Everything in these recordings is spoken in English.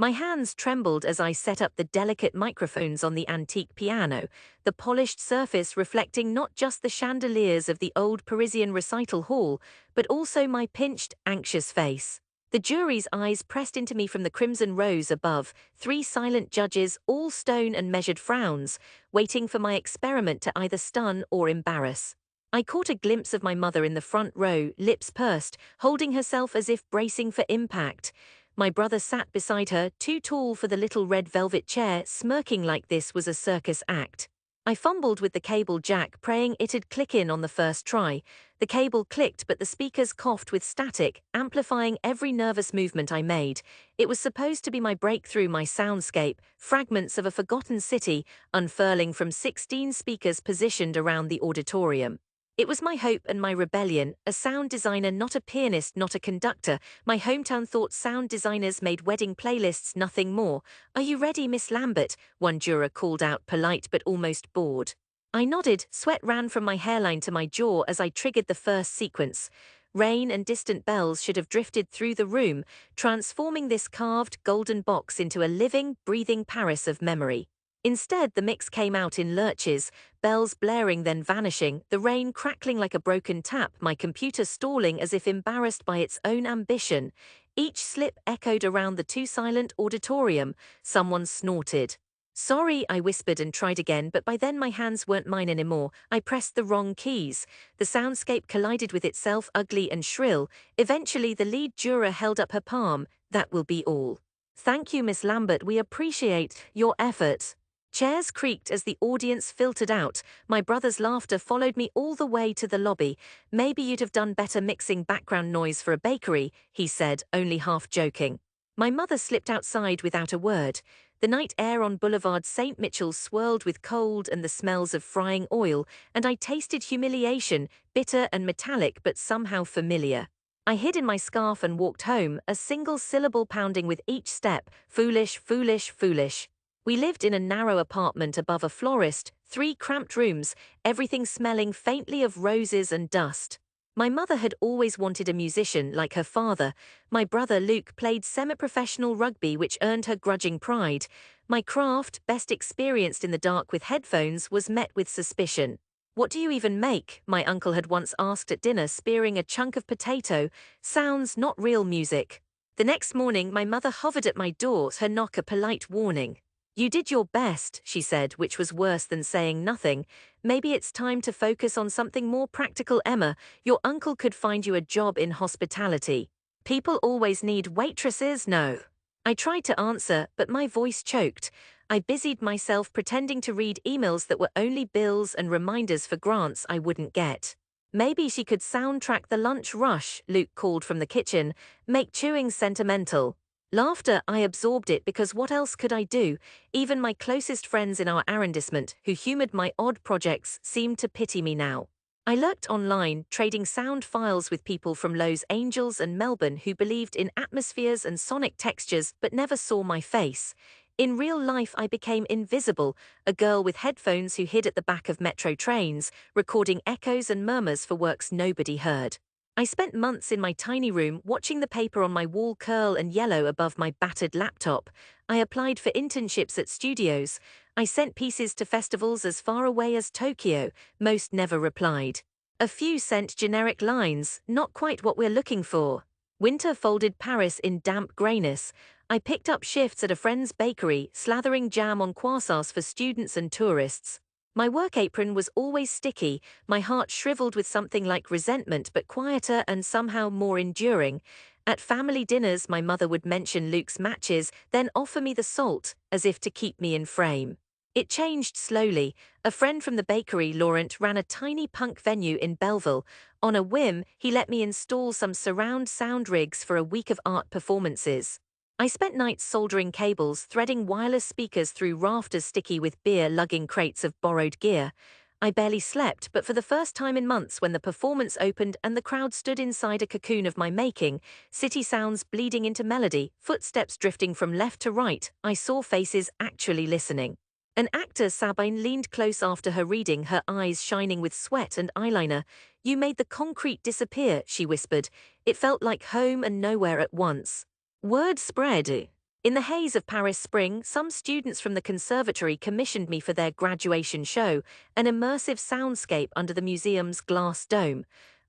My hands trembled as I set up the delicate microphones on the antique piano, the polished surface reflecting not just the chandeliers of the old Parisian recital hall, but also my pinched, anxious face. The jury's eyes pressed into me from the crimson rows above, three silent judges, all stone and measured frowns, waiting for my experiment to either stun or embarrass. I caught a glimpse of my mother in the front row, lips pursed, holding herself as if bracing for impact. My brother sat beside her, too tall for the little red velvet chair, smirking like this was a circus act. I fumbled with the cable jack, praying it'd click in on the first try. The cable clicked, but the speakers coughed with static, amplifying every nervous movement I made. It was supposed to be my breakthrough, my soundscape, fragments of a forgotten city, unfurling from 16 speakers positioned around the auditorium. It was my hope and my rebellion, a sound designer, not a pianist, not a conductor. My hometown thought sound designers made wedding playlists, nothing more. "Are you ready, Miss Lambert?" one juror called out, polite but almost bored. I nodded, sweat ran from my hairline to my jaw as I triggered the first sequence. Rain and distant bells should have drifted through the room, transforming this carved, golden box into a living, breathing Paris of memory. Instead, the mix came out in lurches, bells blaring then vanishing, the rain crackling like a broken tap, my computer stalling as if embarrassed by its own ambition. Each slip echoed around the too-silent auditorium. Someone snorted. "Sorry," I whispered and tried again, but by then my hands weren't mine anymore. I pressed the wrong keys. The soundscape collided with itself, ugly and shrill. Eventually, the lead juror held up her palm. "That will be all. Thank you, Miss Lambert. We appreciate your effort." Chairs creaked as the audience filtered out. My brother's laughter followed me all the way to the lobby. "Maybe you'd have done better mixing background noise for a bakery," he said, only half joking. My mother slipped outside without a word. The night air on Boulevard St. Michel swirled with cold and the smells of frying oil, and I tasted humiliation, bitter and metallic but somehow familiar. I hid in my scarf and walked home, a single syllable pounding with each step: foolish, foolish, foolish. We lived in a narrow apartment above a florist, 3 cramped rooms, everything smelling faintly of roses and dust. My mother had always wanted a musician like her father. My brother Luke played semi-professional rugby, which earned her grudging pride. My craft, best experienced in the dark with headphones, was met with suspicion. "What do you even make?" my uncle had once asked at dinner, spearing a chunk of potato. "Sounds, not real music." The next morning, my mother hovered at my door, her knock a polite warning. "You did your best," she said, which was worse than saying nothing. "Maybe it's time to focus on something more practical, Emma. Your uncle could find you a job in hospitality. People always need waitresses, no." I tried to answer, but my voice choked. I busied myself pretending to read emails that were only bills and reminders for grants I wouldn't get. "Maybe she could soundtrack the lunch rush," Luke called from the kitchen. "Make chewing sentimental." Laughter, I absorbed it because what else could I do? Even my closest friends in our arrondissement, who humored my odd projects, seemed to pity me now. I lurked online, trading sound files with people from Los Angeles and Melbourne who believed in atmospheres and sonic textures but never saw my face. In real life, I became invisible, a girl with headphones who hid at the back of metro trains, recording echoes and murmurs for works nobody heard. I spent months in my tiny room watching the paper on my wall curl and yellow above my battered laptop. I applied for internships at studios. I sent pieces to festivals as far away as Tokyo. Most never replied. A few sent generic lines, "Not quite what we're looking for." Winter folded Paris in damp grayness. I picked up shifts at a friend's bakery, slathering jam on croissants for students and tourists. My work apron was always sticky, my heart shriveled with something like resentment but quieter and somehow more enduring. At family dinners, my mother would mention Luke's matches, then offer me the salt, as if to keep me in frame. It changed slowly. A friend from the bakery, Laurent, ran a tiny punk venue in Belleville. On a whim, he let me install some surround sound rigs for a week of art performances. I spent nights soldering cables, threading wireless speakers through rafters sticky with beer, lugging crates of borrowed gear. I barely slept, but for the first time in months, when the performance opened and the crowd stood inside a cocoon of my making, city sounds bleeding into melody, footsteps drifting from left to right, I saw faces actually listening. An actor, Sabine, leaned close after her reading, her eyes shining with sweat and eyeliner. "You made the concrete disappear," she whispered. "It felt like home and nowhere at once." Word spread. In the haze of Paris spring, some students from the conservatory commissioned me for their graduation show, an immersive soundscape under the museum's glass dome.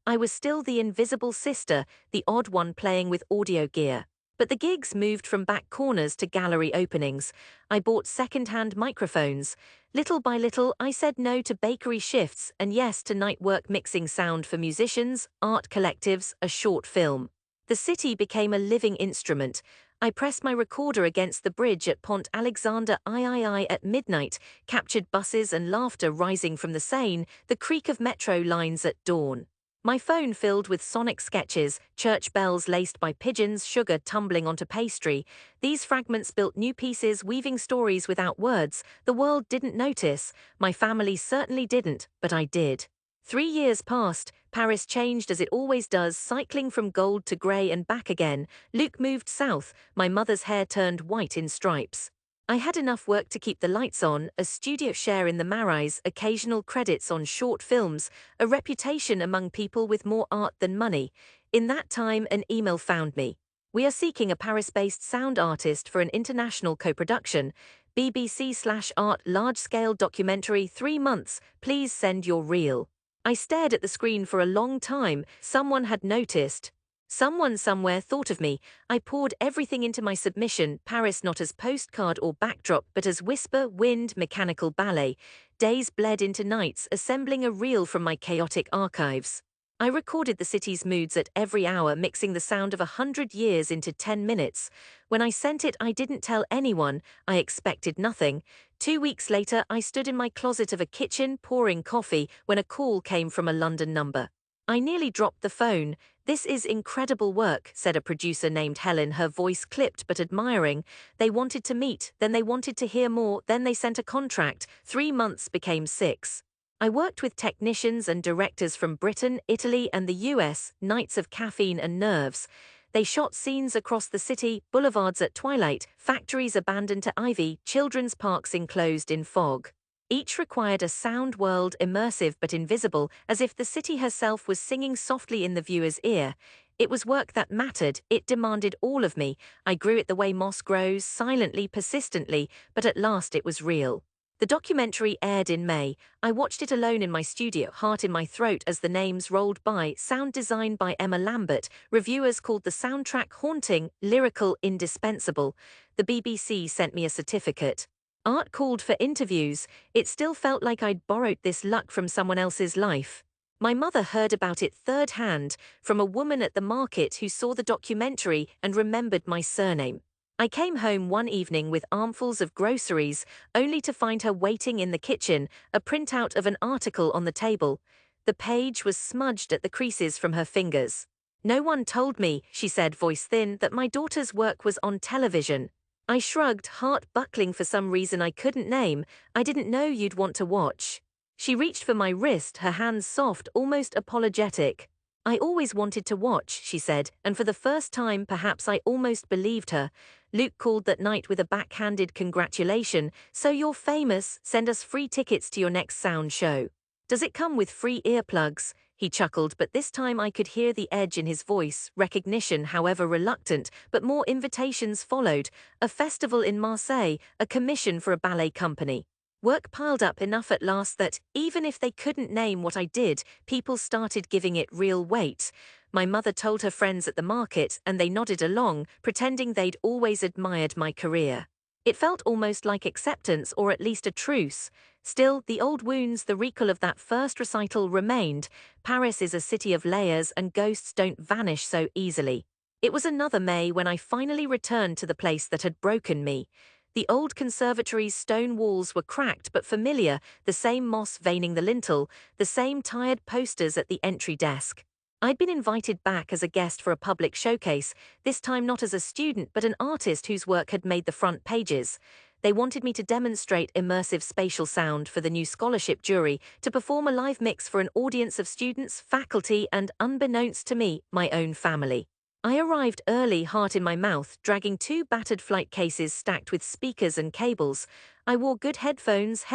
I was still the invisible sister, the odd one playing with audio gear. But the gigs moved from back corners to gallery openings. I bought second-hand microphones. Little by little, I said no to bakery shifts and yes to night work mixing sound for musicians, art collectives, a short film. The city became a living instrument. I pressed my recorder against the bridge at Pont Alexander III at midnight, captured buses and laughter rising from the Seine, the creak of metro lines at dawn. My phone filled with sonic sketches, church bells laced by pigeons, sugar tumbling onto pastry. These fragments built new pieces, weaving stories without words. The world didn't notice. My family certainly didn't, but I did. 3 years passed. Paris changed as it always does, cycling from gold to grey and back again. Luke moved south. My mother's hair turned white in stripes. I had enough work to keep the lights on, a studio share in the Marais, occasional credits on short films, a reputation among people with more art than money. In that time, an email found me. We are seeking a Paris-based sound artist for an international co-production. BBC/Art large-scale documentary, 3 months. Please send your reel. I stared at the screen for a long time. Someone had noticed. Someone somewhere thought of me. I poured everything into my submission, Paris not as postcard or backdrop but as whisper, wind, mechanical ballet. Days bled into nights, assembling a reel from my chaotic archives. I recorded the city's moods at every hour, mixing the sound of 100 years into 10 minutes. When I sent it, I didn't tell anyone. I expected nothing. 2 weeks later, I stood in my closet of a kitchen, pouring coffee, when a call came from a London number. I nearly dropped the phone. "This is incredible work," said a producer named Helen, her voice clipped but admiring. They wanted to meet, then they wanted to hear more, then they sent a contract. 3 months became 6. I worked with technicians and directors from Britain, Italy, and the US, nights of caffeine and nerves. They shot scenes across the city, boulevards at twilight, factories abandoned to ivy, children's parks enclosed in fog. Each required a sound world, immersive but invisible, as if the city herself was singing softly in the viewer's ear. It was work that mattered, it demanded all of me. I grew it the way moss grows, silently, persistently, but at last it was real. The documentary aired in May. I watched it alone in my studio, heart in my throat as the names rolled by. Sound design by Emma Lambert. Reviewers called the soundtrack haunting, lyrical, indispensable. The BBC sent me a certificate. Art called for interviews. It still felt like I'd borrowed this luck from someone else's life. My mother heard about it third-hand, from a woman at the market who saw the documentary and remembered my surname. I came home one evening with armfuls of groceries, only to find her waiting in the kitchen, a printout of an article on the table. The page was smudged at the creases from her fingers. "No one told me," she said, voice thin, "that my daughter's work was on television." I shrugged, heart buckling for some reason I couldn't name. "I didn't know you'd want to watch." She reached for my wrist, her hands soft, almost apologetic. "I always wanted to watch," she said, and for the first time perhaps I almost believed her. Luke called that night with a backhanded congratulation. "So you're famous, send us free tickets to your next sound show." "Does it come with free earplugs?" He chuckled, but this time I could hear the edge in his voice, recognition, however reluctant, but more invitations followed. A festival in Marseille, a commission for a ballet company. Work piled up enough at last that, even if they couldn't name what I did, people started giving it real weight. My mother told her friends at the market, and they nodded along, pretending they'd always admired my career. It felt almost like acceptance, or at least a truce. Still, the old wounds, the recall of that first recital remained. Paris is a city of layers, and ghosts don't vanish so easily. It was another May when I finally returned to the place that had broken me. The old conservatory's stone walls were cracked but familiar, the same moss veining the lintel, the same tired posters at the entry desk. I'd been invited back as a guest for a public showcase, this time not as a student but an artist whose work had made the front pages. They wanted me to demonstrate immersive spatial sound for the new scholarship jury, to perform a live mix for an audience of students, faculty, and, unbeknownst to me, my own family. I arrived early, heart in my mouth, dragging 2 battered flight cases stacked with speakers and cables. I wore good headphones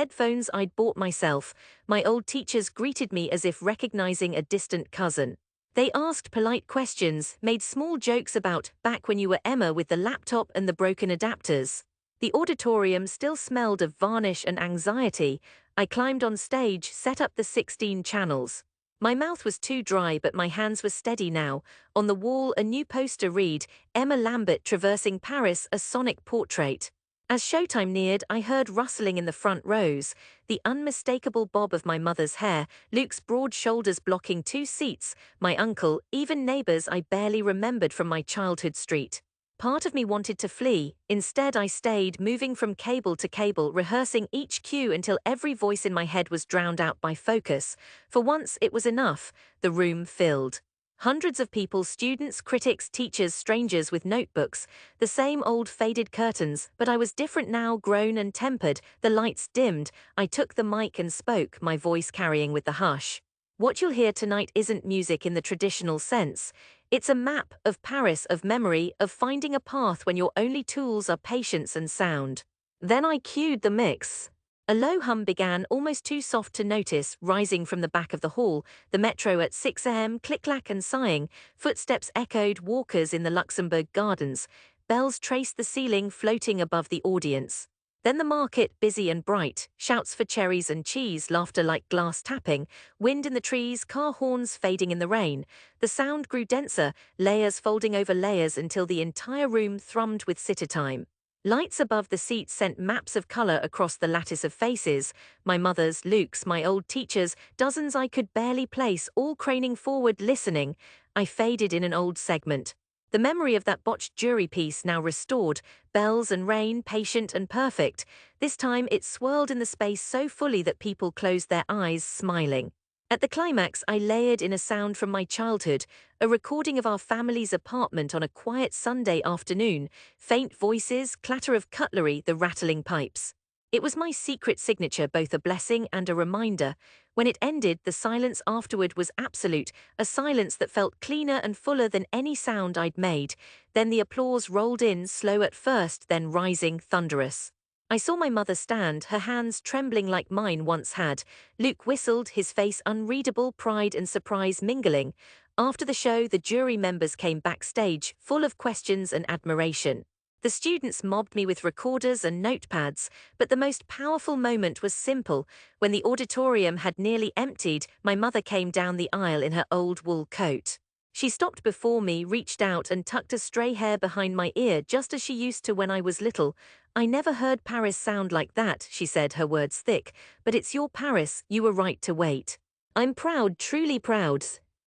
I'd bought myself. My old teachers greeted me as if recognizing a distant cousin. They asked polite questions, made small jokes about back when you were Emma with the laptop and the broken adapters. The auditorium still smelled of varnish and anxiety. I climbed on stage, set up the 16 channels. My mouth was too dry, but my hands were steady now. On the wall, a new poster read, Emma Lambert traversing Paris, a sonic portrait. As showtime neared, I heard rustling in the front rows, the unmistakable bob of my mother's hair, Luke's broad shoulders blocking 2 seats, my uncle, even neighbors I barely remembered from my childhood street. Part of me wanted to flee. Instead, I stayed, moving from cable to cable, rehearsing each cue until every voice in my head was drowned out by focus. For once, it was enough. The room filled. Hundreds of people, students, critics, teachers, strangers with notebooks, the same old faded curtains, but I was different now, grown and tempered. The lights dimmed. I took the mic and spoke, my voice carrying with the hush. What you'll hear tonight isn't music in the traditional sense. It's a map of Paris, of memory, of finding a path when your only tools are patience and sound. Then I cued the mix. A low hum began, almost too soft to notice, rising from the back of the hall, the metro at 6 a.m., click-clack and sighing, footsteps echoed, walkers in the Luxembourg Gardens, bells traced the ceiling, floating above the audience. Then the market, busy and bright, shouts for cherries and cheese, laughter like glass tapping, wind in the trees, car horns fading in the rain. The sound grew denser, layers folding over layers until the entire room thrummed with sitter time. Lights above the seats sent maps of color across the lattice of faces, my mother's, Luke's, my old teacher's, dozens I could barely place, all craning forward, listening. I faded in an old segment. The memory of that botched jury piece now restored, bells and rain, patient and perfect. This time it swirled in the space so fully that people closed their eyes, smiling. At the climax, I layered in a sound from my childhood, a recording of our family's apartment on a quiet Sunday afternoon, faint voices, clatter of cutlery, the rattling pipes. It was my secret signature, both a blessing and a reminder. When it ended, the silence afterward was absolute, a silence that felt cleaner and fuller than any sound I'd made. Then the applause rolled in, slow at first, then rising, thunderous. I saw my mother stand, her hands trembling like mine once had. Luke whistled, his face unreadable, pride and surprise mingling. After the show, the jury members came backstage, full of questions and admiration. The students mobbed me with recorders and notepads, but the most powerful moment was simple. When the auditorium had nearly emptied, my mother came down the aisle in her old wool coat. She stopped before me, reached out and tucked a stray hair behind my ear just as she used to when I was little. I never heard Paris sound like that, she said, her words thick, but it's your Paris, you were right to wait. I'm proud, truly proud.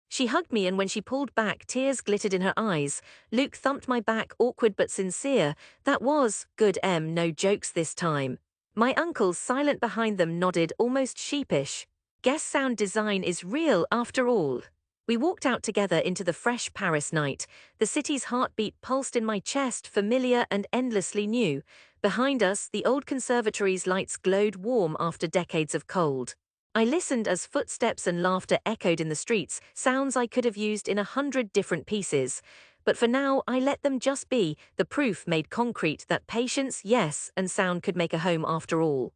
She hugged me, and when she pulled back, tears glittered in her eyes. Luke thumped my back, awkward but sincere. That was, good Em, no jokes this time. My uncle, silent behind them, nodded, almost sheepish. Guess sound design is real after all. We walked out together into the fresh Paris night. The city's heartbeat pulsed in my chest, familiar and endlessly new. Behind us, the old conservatory's lights glowed warm after decades of cold. I listened as footsteps and laughter echoed in the streets, sounds I could have used in 100 different pieces. But for now, I let them just be, the proof made concrete that patience, yes, and sound could make a home after all.